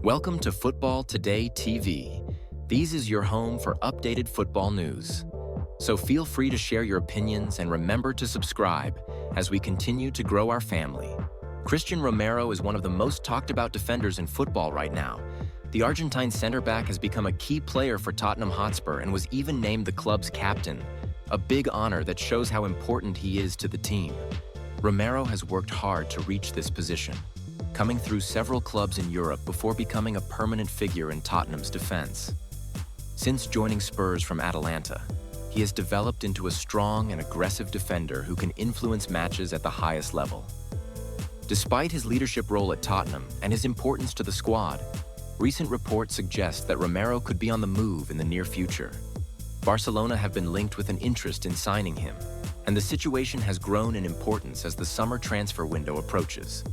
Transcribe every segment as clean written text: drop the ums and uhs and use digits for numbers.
Welcome to Football Today TV. These is your home for updated football news. So feel free to share your opinions and remember to subscribe as we continue to grow our family. Cristian Romero is one of the most talked about defenders in football right now. The Argentine center back has become a key player for Tottenham Hotspur and was even named the club's captain, a big honor that shows how important he is to the team. Romero has worked hard to reach this position, coming through several clubs in Europe before becoming a permanent figure in Tottenham's defense. Since joining Spurs from Atalanta, he has developed into a strong and aggressive defender who can influence matches at the highest level. Despite his leadership role at Tottenham and his importance to the squad, recent reports suggest that Romero could be on the move in the near future. Barcelona have been linked with an interest in signing him, and the situation has grown in importance as the summer transfer window approaches.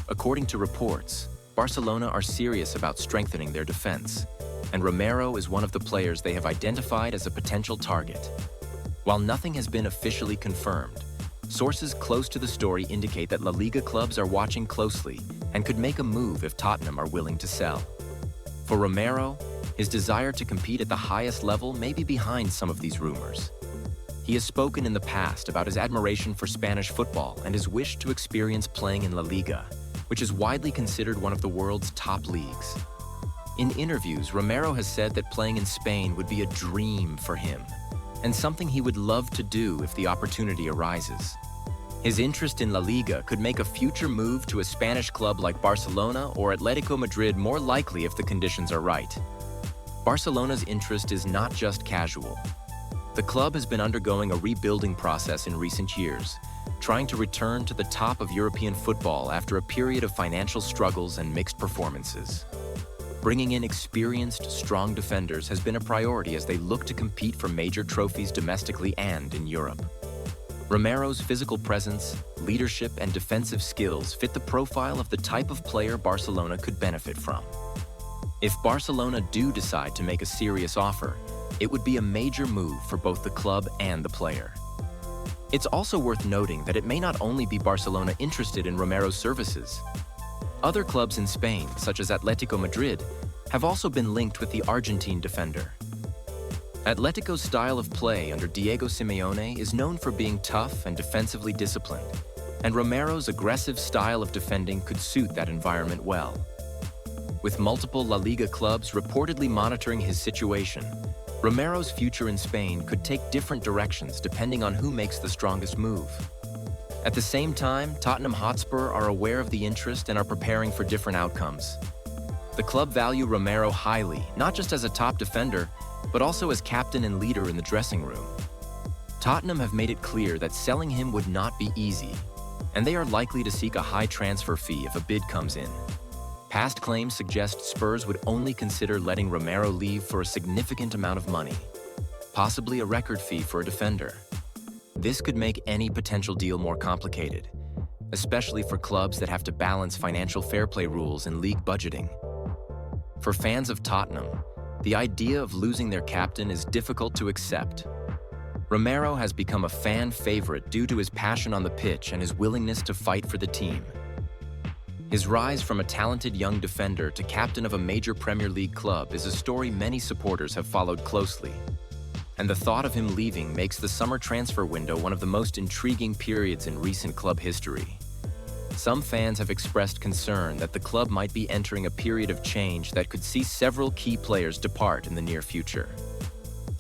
According to reports, Barcelona are serious about strengthening their defense, and Romero is one of the players they have identified as a potential target. While nothing has been officially confirmed, sources close to the story indicate that La Liga clubs are watching closely and could make a move if Tottenham are willing to sell. For Romero, his desire to compete at the highest level may be behind some of these rumors. He has spoken in the past about his admiration for Spanish football and his wish to experience playing in La Liga, which is widely considered one of the world's top leagues. In interviews, Romero has said that playing in Spain would be a dream for him, and something he would love to do if the opportunity arises. His interest in La Liga could make a future move to a Spanish club like Barcelona or Atletico Madrid more likely if the conditions are right. Barcelona's interest is not just casual. The club has been undergoing a rebuilding process in recent years, trying to return to the top of European football after a period of financial struggles and mixed performances. Bringing in experienced, strong defenders has been a priority as they look to compete for major trophies domestically and in Europe. Romero's physical presence, leadership, and defensive skills fit the profile of the type of player Barcelona could benefit from. If Barcelona do decide to make a serious offer, it would be a major move for both the club and the player. It's also worth noting that it may not only be Barcelona interested in Romero's services. Other clubs in Spain, such as Atletico Madrid, have also been linked with the Argentine defender. Atletico's style of play under Diego Simeone is known for being tough and defensively disciplined, and Romero's aggressive style of defending could suit that environment well. With multiple La Liga clubs reportedly monitoring his situation, Romero's future in Spain could take different directions depending on who makes the strongest move. At the same time, Tottenham Hotspur are aware of the interest and are preparing for different outcomes. The club value Romero highly, not just as a top defender, but also as captain and leader in the dressing room. Tottenham have made it clear that selling him would not be easy, and they are likely to seek a high transfer fee if a bid comes in. Past claims suggest Spurs would only consider letting Romero leave for a significant amount of money, possibly a record fee for a defender. This could make any potential deal more complicated, especially for clubs that have to balance financial fair play rules and league budgeting. For fans of Tottenham, the idea of losing their captain is difficult to accept. Romero has become a fan favorite due to his passion on the pitch and his willingness to fight for the team. His rise from a talented young defender to captain of a major Premier League club is a story many supporters have followed closely. And the thought of him leaving makes the summer transfer window one of the most intriguing periods in recent club history. Some fans have expressed concern that the club might be entering a period of change that could see several key players depart in the near future.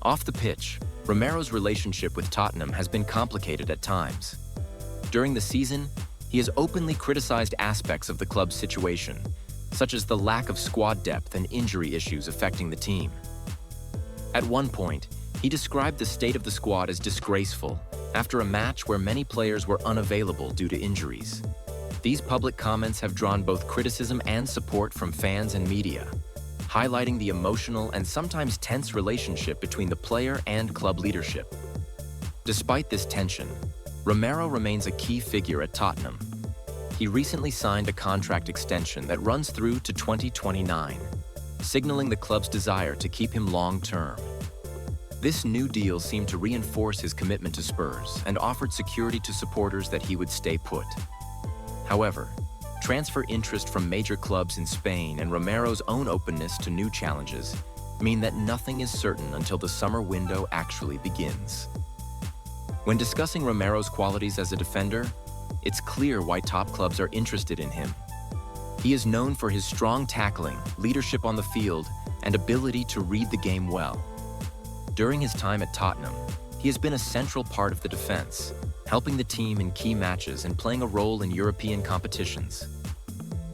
Off the pitch, Romero's relationship with Tottenham has been complicated at times. During the season, he has openly criticized aspects of the club's situation, such as the lack of squad depth and injury issues affecting the team. At one point, he described the state of the squad as disgraceful after a match where many players were unavailable due to injuries. These public comments have drawn both criticism and support from fans and media, highlighting the emotional and sometimes tense relationship between the player and club leadership. Despite this tension, Romero remains a key figure at Tottenham. He recently signed a contract extension that runs through to 2029, signaling the club's desire to keep him long-term. This new deal seemed to reinforce his commitment to Spurs and offered security to supporters that he would stay put. However, Transfer interest from major clubs in Spain and Romero's own openness to new challenges mean that nothing is certain until the summer window actually begins. When discussing Romero's qualities as a defender, it's clear why top clubs are interested in him. He is known for his strong tackling, leadership on the field, and ability to read the game well. During his time at Tottenham, he has been a central part of the defense, helping the team in key matches and playing a role in European competitions.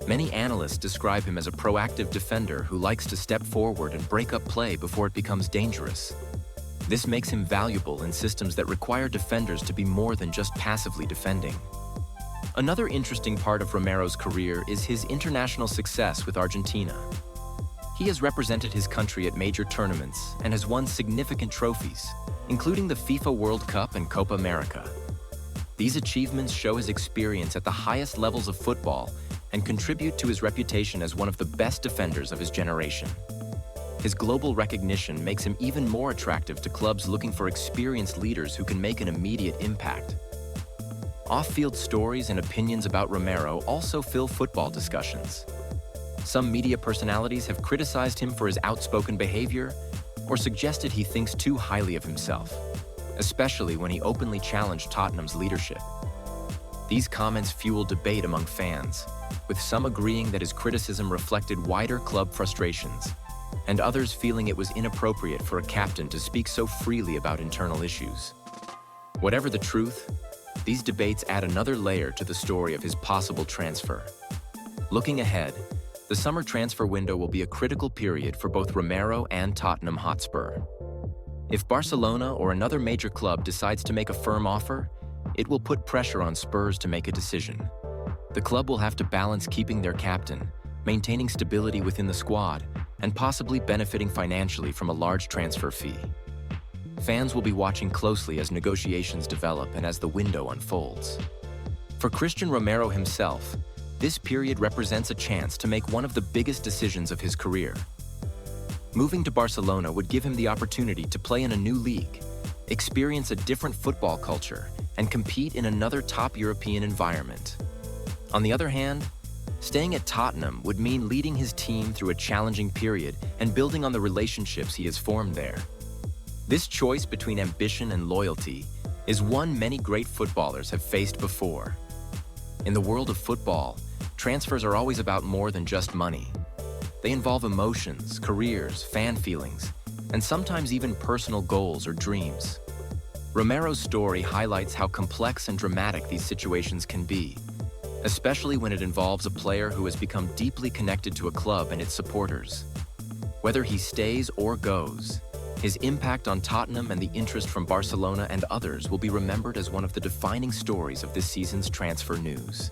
Many analysts describe him as a proactive defender who likes to step forward and break up play before it becomes dangerous. This makes him valuable in systems that require defenders to be more than just passively defending. Another interesting part of Romero's career is his international success with Argentina. He has represented his country at major tournaments and has won significant trophies, including the FIFA World Cup and Copa America. These achievements show his experience at the highest levels of football and contribute to his reputation as one of the best defenders of his generation. His global recognition makes him even more attractive to clubs looking for experienced leaders who can make an immediate impact. Off-field stories and opinions about Romero also fill football discussions. Some media personalities have criticized him for his outspoken behavior or suggested he thinks too highly of himself, especially when he openly challenged Tottenham's leadership. These comments fuel debate among fans, with some agreeing that his criticism reflected wider club frustrations, and others feeling it was inappropriate for a captain to speak so freely about internal issues. Whatever the truth, these debates add another layer to the story of his possible transfer. Looking ahead, the summer transfer window will be a critical period for both Romero and Tottenham Hotspur. If Barcelona or another major club decides to make a firm offer, it will put pressure on Spurs to make a decision. The club will have to balance keeping their captain, maintaining stability within the squad, and possibly benefiting financially from a large transfer fee. Fans will be watching closely as negotiations develop and as the window unfolds. For Cristian Romero himself, this period represents a chance to make one of the biggest decisions of his career. Moving to Barcelona would give him the opportunity to play in a new league, experience a different football culture, and compete in another top European environment. On the other hand, staying at Tottenham would mean leading his team through a challenging period and building on the relationships he has formed there. This choice between ambition and loyalty is one many great footballers have faced before. In the world of football, transfers are always about more than just money. They involve emotions, careers, fan feelings, and sometimes even personal goals or dreams. Romero's story highlights how complex and dramatic these situations can be, especially when it involves a player who has become deeply connected to a club and its supporters. Whether he stays or goes, his impact on Tottenham and the interest from Barcelona and others will be remembered as one of the defining stories of this season's transfer news.